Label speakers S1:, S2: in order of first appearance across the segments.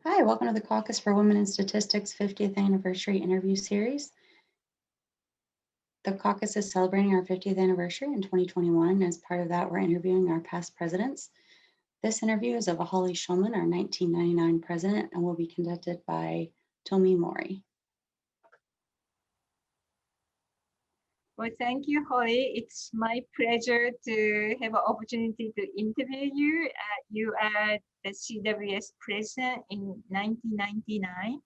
S1: Hi, welcome to the Caucus for Women in Statistics 50th Anniversary Interview Series. The caucus is celebrating our 50th anniversary in 2021, and as part of that, we're interviewing our past presidents. This interview is of Holly Shulman, our 1999 president, and will be conducted by Tomi Mori.
S2: Well, thank you, Holly. It's my pleasure to have an opportunity to interview you. You are the CWS president in 1999.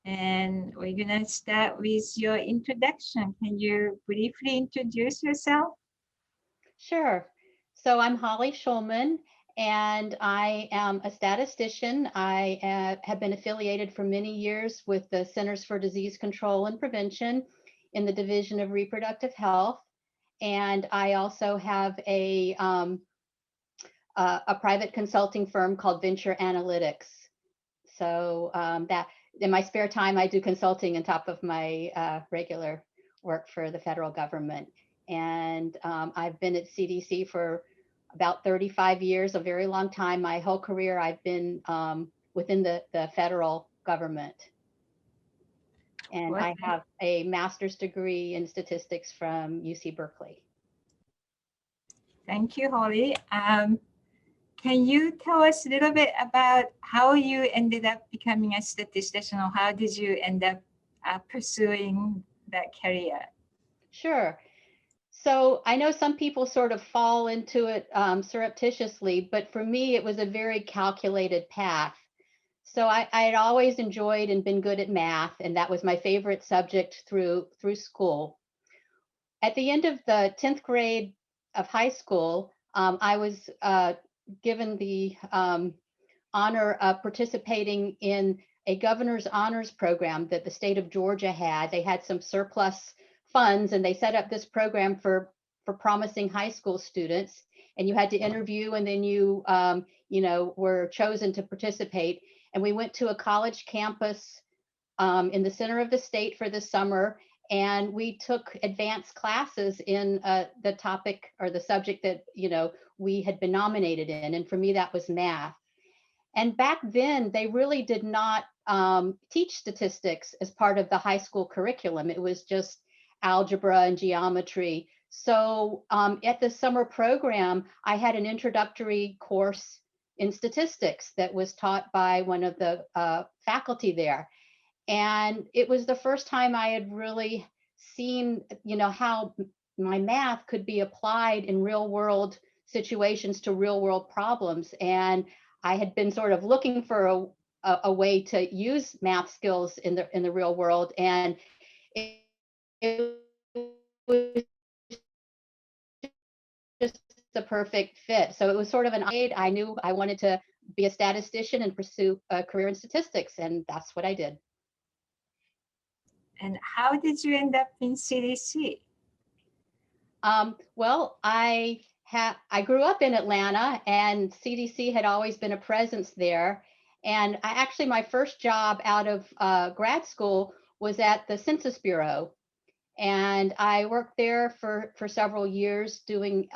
S2: And we're gonna start with your introduction. Can you briefly introduce yourself?
S3: Sure. So I'm Holly Shulman, and I am a statistician. I have been affiliated for many years with the Centers for Disease Control and Prevention in the Division of Reproductive Health. And I also have a private consulting firm called Venture Analytics. So that in my spare time, I do consulting on top of my regular work for the federal government. And I've been at CDC for about 35 years, a very long time. My whole career, I've been within the federal government. And I have a master's degree in statistics from UC Berkeley.
S2: Thank you, Holly. Can you tell us a little bit about how you ended up becoming a statistician, or how did you end up pursuing that career?
S3: Sure. So I know some people sort of fall into it surreptitiously, but for me, it was a very calculated path. So I had always enjoyed and been good at math, and that was my favorite subject through school. At the end of the 10th grade of high school, I was given the honor of participating in a governor's honors program that the state of Georgia had. They had some surplus funds, and they set up this program for promising high school students. And you had to interview, and then you were chosen to participate. And we went to a college campus in the center of the state for the summer, and we took advanced classes in the topic or the subject that we had been nominated in. And for me, that was math. And back then, they really did not teach statistics as part of the high school curriculum. It was just algebra and geometry. So at the summer program, I had an introductory course in statistics that was taught by one of the faculty there. And it was the first time I had really seen, how my math could be applied in real world situations to real world problems. And I had been sort of looking for a way to use math skills in the real world. And it was just the perfect fit. So it was sort of I knew I wanted to be a statistician and pursue a career in statistics, and that's what I did.
S2: And how did you end up in CDC?
S3: Well, I grew up in Atlanta, and CDC had always been a presence there. And my first job out of grad school was at the Census Bureau. And I worked there for several years doing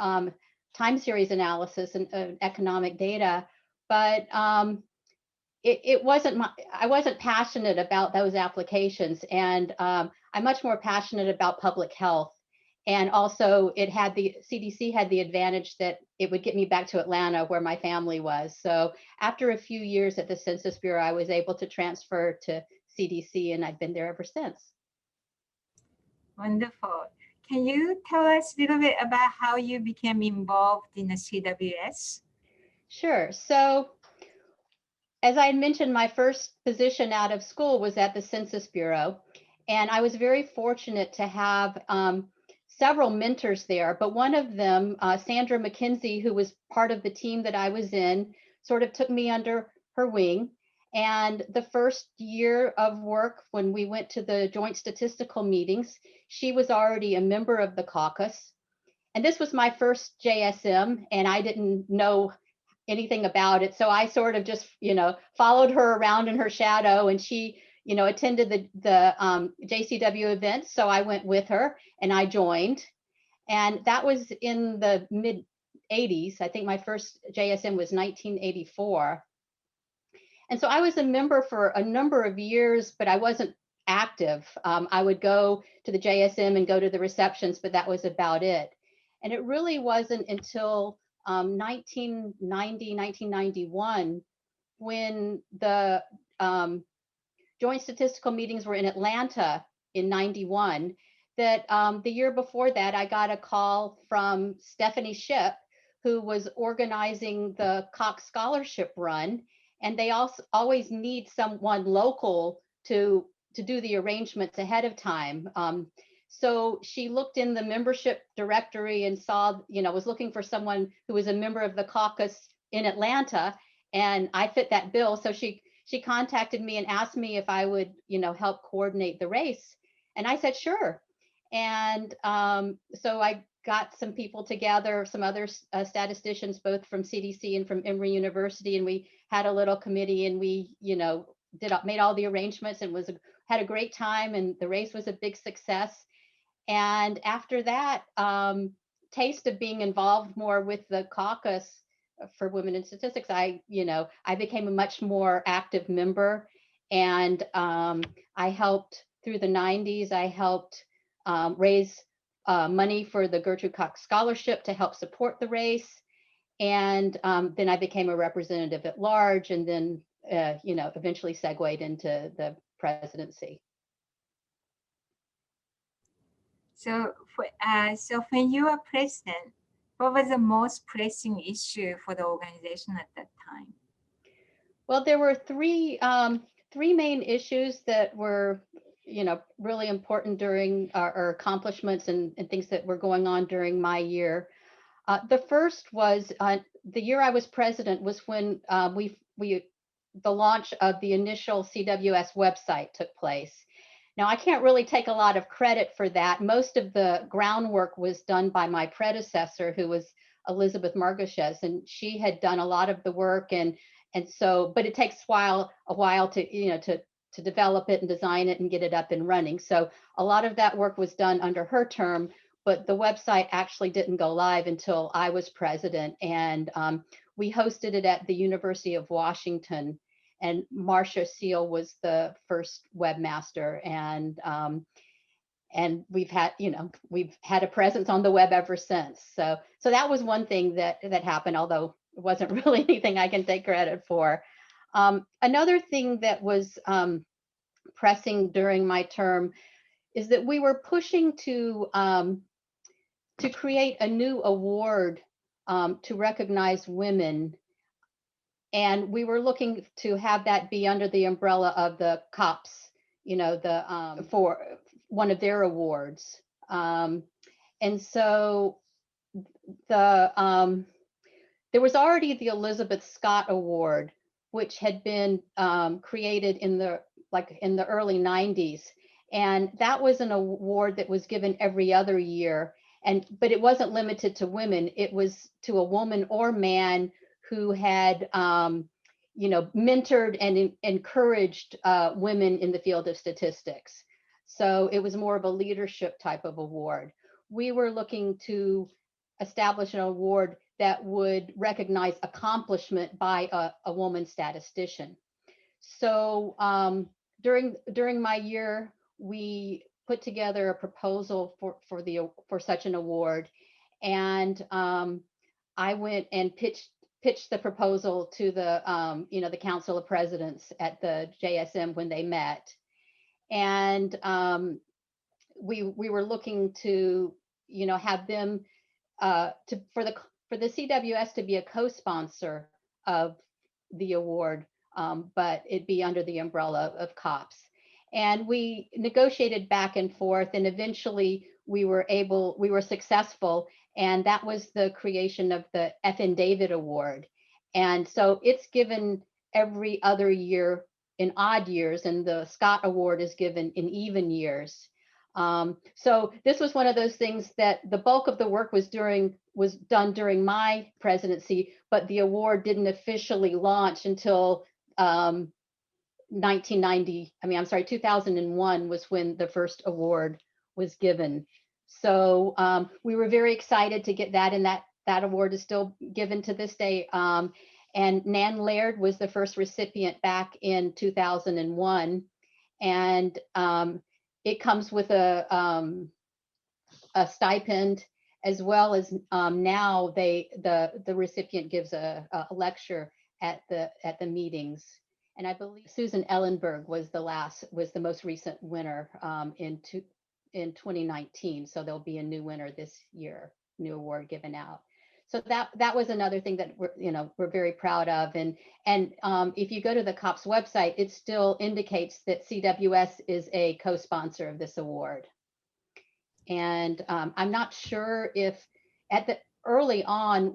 S3: time series analysis and economic data. But I wasn't passionate about those applications. And I'm much more passionate about public health. And also CDC had the advantage that it would get me back to Atlanta where my family was. So after a few years at the Census Bureau, I was able to transfer to CDC, and I've been there ever since.
S2: Wonderful. Can you tell us a little bit about how you became involved in the CWS?
S3: Sure. So as I mentioned, my first position out of school was at the Census Bureau, and I was very fortunate to have several mentors there, but one of them, Sandra McKenzie, who was part of the team that I was in, sort of took me under her wing. And the first year of work, when we went to the joint statistical meetings, she was already a member of the caucus. And this was my first JSM, and I didn't know anything about it. So I sort of just, followed her around in her shadow, and she attended the JCW events. So I went with her and I joined. And that was in the mid 80s. I think my first JSM was 1984. And so I was a member for a number of years, but I wasn't active. I would go to the JSM and go to the receptions, but that was about it. And it really wasn't until 1990, 1991, when the joint statistical meetings were in Atlanta in 91, that the year before that, I got a call from Stephanie Ship, who was organizing the Cox Scholarship Run. And they also always need someone local to do the arrangements ahead of time. So she looked in the membership directory and saw, was looking for someone who was a member of the caucus in Atlanta, and I fit that bill. So she contacted me and asked me if I would, help coordinate the race. And I said, sure. And so I got some people together, some other statisticians, both from CDC and from Emory University, and we had a little committee, and we, made all the arrangements, and had a great time, and the race was a big success. And after that, taste of being involved more with the caucus for women in statistics, I became a much more active member, and I helped through the 90s. I helped raise money for the Gertrude Cox Scholarship to help support the race. And then I became a representative at large, and then, eventually segued into the presidency.
S2: So, so when you were president, what was the most pressing issue for the organization at that time?
S3: Well, there were three main issues that were, really important during our accomplishments and things that were going on during my year. The first was the year I was president was when the launch of the initial CWS website took place. Now, I can't really take a lot of credit for that. Most of the groundwork was done by my predecessor, who was Elizabeth Margoshes, and she had done a lot of the work. And so, but it takes a while to develop it and design it and get it up and running. So a lot of that work was done under her term, but the website actually didn't go live until I was president. And we hosted it at the University of Washington, and Marcia Seal was the first webmaster. And we've had a presence on the web ever since. So that was one thing that happened, although it wasn't really anything I can take credit for. Another thing that was pressing during my term is that we were pushing to create a new award to recognize women. And we were looking to have that be under the umbrella of the COPS, for one of their awards. And so there was already the Elizabeth Scott Award, which had been created in the early 90s. And that was an award that was given every other year. But it wasn't limited to women. It was to a woman or man who had, mentored and encouraged women in the field of statistics. So it was more of a leadership type of award. We were looking to establish an award that would recognize accomplishment by a woman statistician. So during my year, we put together a proposal for such an award, and I went and pitched the proposal to the the Council of Presidents at the JSM when they met, and we were looking to have them for the CWS to be a co-sponsor of the award, but it be under the umbrella of COPS. And we negotiated back and forth, and eventually we were successful. And that was the creation of the F.N. David Award. And so it's given every other year in odd years, and the Scott Award is given in even years. So this was one of those things that the bulk of the work was done during my presidency, but the award didn't officially launch until 2001 was when the first award was given. So we were very excited to get that, and that award is still given to this day. And Nan Laird was the first recipient back in 2001. And it comes with a stipend, as well as now the recipient gives a lecture at the meetings. And I believe Susan Ellenberg was the most recent winner in 2019. So there'll be a new winner this year, new award given out. So that was another thing that we're very proud of. And if you go to the COPS website, it still indicates that CWS is a co-sponsor of this award. And I'm not sure if early on,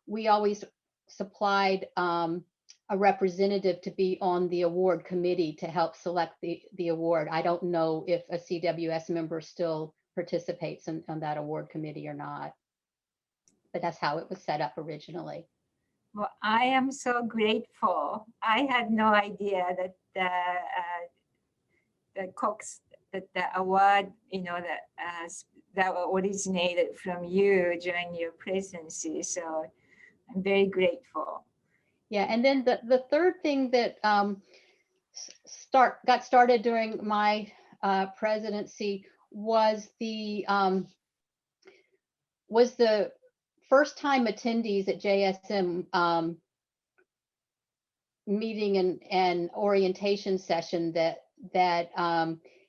S3: we always supplied a representative to be on the award committee to help select the award. I don't know if a CWS member still participates on that award committee or not, but that's how it was set up originally.
S2: Well, I am so grateful. I had no idea that the Cox, that the award, that originated from you during your presidency. So I'm very grateful.
S3: Yeah, and then the third thing that got started during my presidency was the first time attendees at JSM meeting and orientation session that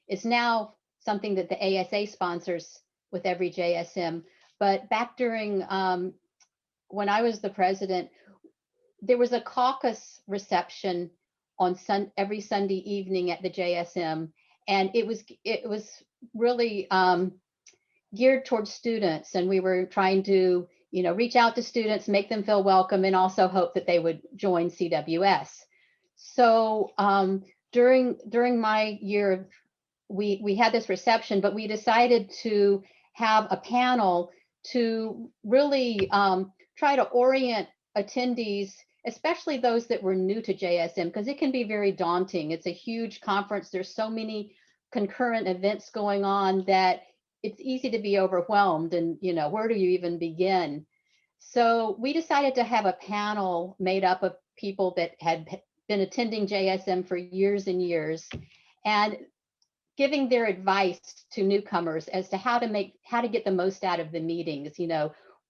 S3: is now something that the ASA sponsors with every JSM. But back during when I was the president, there was a caucus reception on every Sunday evening at the JSM, and it was really geared towards students, and we were trying to reach out to students, make them feel welcome, and also hope that they would join CWS. So during my year, we had this reception, but we decided to have a panel to really try to orient attendees, especially those that were new to JSM, because it can be very daunting. It's a huge conference. There's so many concurrent events going on that it's easy to be overwhelmed, and where do you even begin? So we decided to have a panel made up of people that had been attending JSM for years and years, and giving their advice to newcomers as to how to get the most out of the meetings.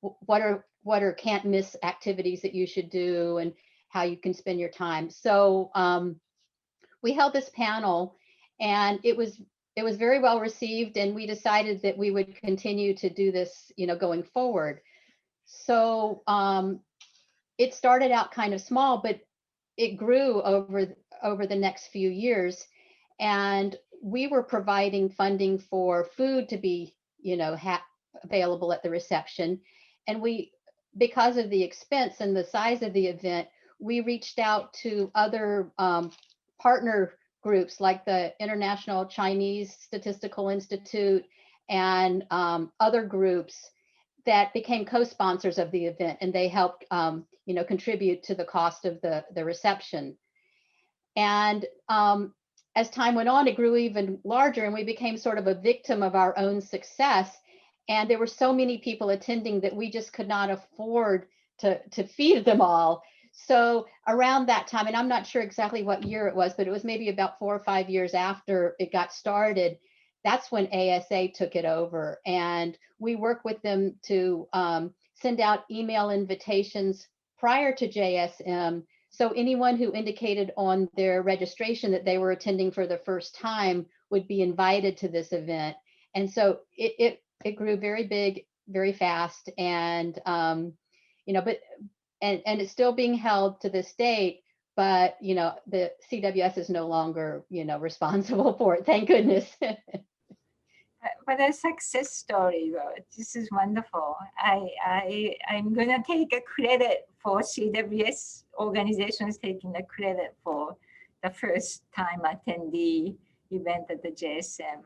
S3: What are can't miss activities that you should do, and how you can spend your time. So we held this panel, and it was very well received, and we decided that we would continue to do this, going forward. So it started out kind of small, but it grew over the next few years, and we were providing funding for food to be, available at the reception. And because of the expense and the size of the event, we reached out to other partner groups like the International Chinese Statistical Institute and other groups that became co-sponsors of the event, and they helped contribute to the cost of the reception. And as time went on, it grew even larger, and we became sort of a victim of our own success. And there were so many people attending that we just could not afford to feed them all. So around that time, and I'm not sure exactly what year it was, but it was maybe about 4 or 5 years after it got started, that's when ASA took it over. And we work with them to send out email invitations prior to JSM. So anyone who indicated on their registration that they were attending for the first time would be invited to this event. And so it grew very big, very fast, and but it's still being held to this date. But the CWS is no longer responsible for it. Thank goodness.
S2: But a success story, though. This is wonderful. I'm gonna take a credit for CWS organizations taking the credit for the first time attendee event at the JSM.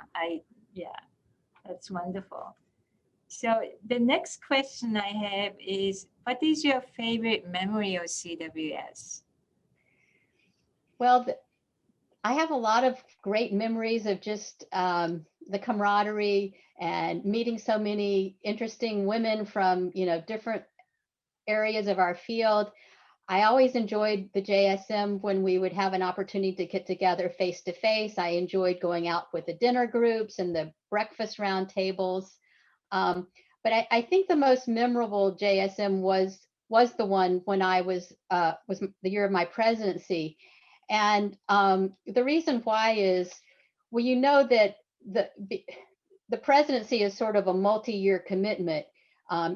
S2: That's wonderful. So the next question I have is, what is your favorite memory of CWS?
S3: Well, I have a lot of great memories of just the camaraderie and meeting so many interesting women from different areas of our field. I always enjoyed the JSM when we would have an opportunity to get together face to face. I enjoyed going out with the dinner groups and the breakfast round tables. But I think the most memorable JSM was the one when I was the year of my presidency. And the reason why is, well, you know that the presidency is sort of a multi-year commitment.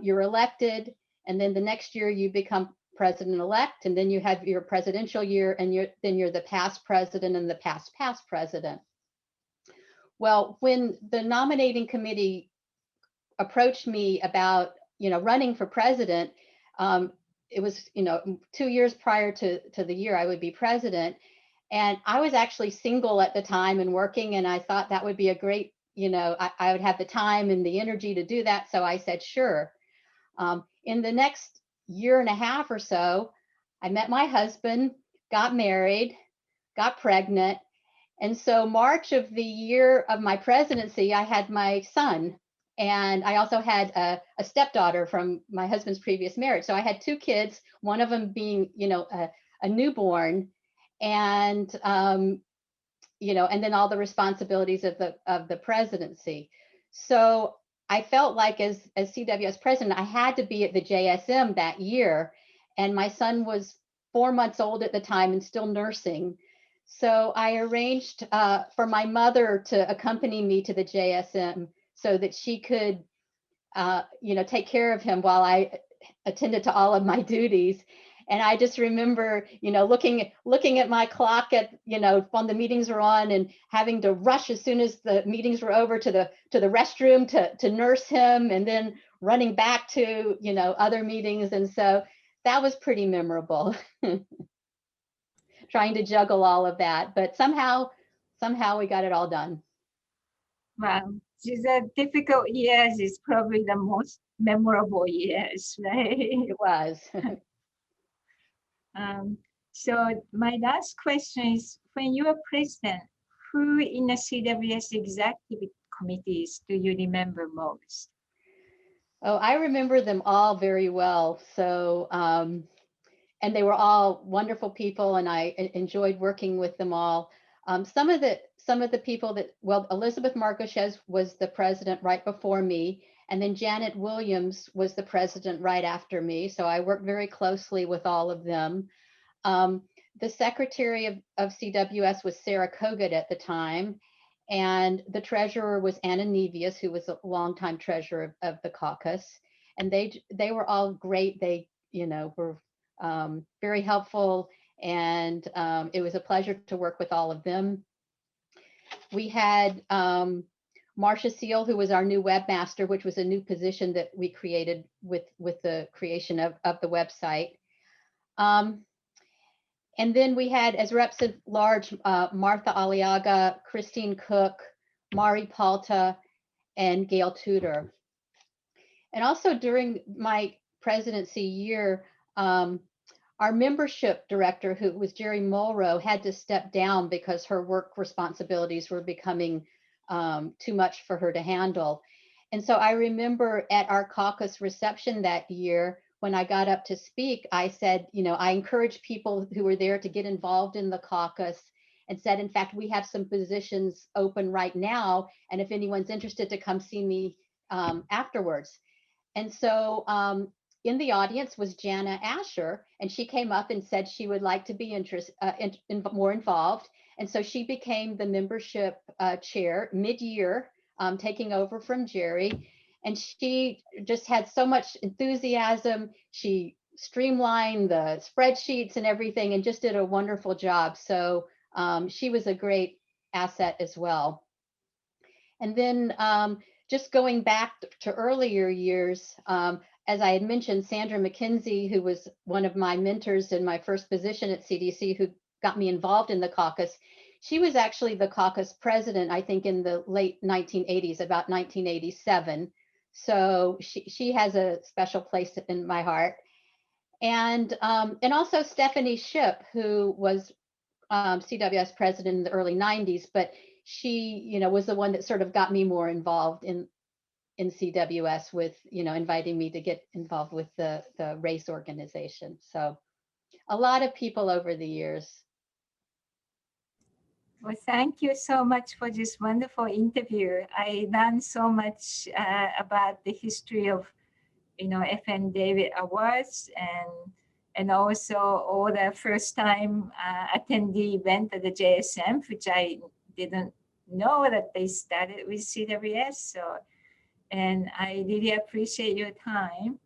S3: You're elected, and then the next year you become president-elect, and then you have your presidential year, and then you're the past president and the past president. Well, when the nominating committee approached me about running for president, it was 2 years prior to the year I would be president, and I was actually single at the time and working, and I thought that would be a great, I would have the time and the energy to do that, so I said sure. In the next year and a half or so, I met my husband, got married, got pregnant, and so March of the year of my presidency, I had my son. And I also had a stepdaughter from my husband's previous marriage. So I had 2 kids, one of them being, a newborn, and and then all the responsibilities of the presidency. So I felt like as CWS president, I had to be at the JSM that year, and my son was 4 months old at the time and still nursing. So I arranged for my mother to accompany me to the JSM so that she could, take care of him while I attended to all of my duties. And I just remember, looking at my clock when the meetings were on, and having to rush as soon as the meetings were over to the restroom to nurse him, and then running back to, other meetings. And so that was pretty memorable. Trying to juggle all of that, but somehow we got it all done.
S2: Wow, these are difficult years. Is probably the most memorable years, right?
S3: It was.
S2: So my last question is, when you were president, who in the CWS executive committees do you remember most?
S3: Oh, I remember them all very well. So, and they were all wonderful people, and I enjoyed working with them all. Some of the people that, well, Elizabeth Marcochez was the president right before me, and then Janet Williams was the president right after me. So I worked very closely with all of them. The secretary of CWS was Sarah Kogut at the time, and the treasurer was Anna Nevius, who was a longtime treasurer of the caucus. And they were all great. They, were very helpful, and it was a pleasure to work with all of them. We had Marcia Seal, who was our new webmaster, which was a new position that we created with the creation of the website. And then we had, as reps at large, Martha Aliaga, Christine Cook, Mari Palta, and Gail Tudor. And also during my presidency year, our membership director, who was Jerry Mulrow, had to step down because her work responsibilities were becoming too much for her to handle. And so I remember at our caucus reception that year, when I got up to speak, I said, I encourage people who were there to get involved in the caucus, and said, in fact, we have some positions open right now, and if anyone's interested, to come see me afterwards. And so in the audience was Jana Asher, and she came up and said she would like to be more involved. And so she became the membership chair mid-year, taking over from Jerry. And she just had so much enthusiasm. She streamlined the spreadsheets and everything, and just did a wonderful job. So she was a great asset as well. And then just going back to earlier years, as I had mentioned, Sandra McKenzie, who was one of my mentors in my first position at CDC, who got me involved in the caucus, she was actually the caucus president, I think, in the late 1980s, about 1987. So she has a special place in my heart. And also Stephanie Shipp, who was CWS president in the early 90s, but she, was the one that sort of got me more involved in CWS with, inviting me to get involved with the race organization. So a lot of people over the years.
S2: Well, thank you so much for this wonderful interview. I learned so much about the history of, FN David Awards and also all the first time attendee event at the JSM, which I didn't know that they started with CWS. So, and I really appreciate your time.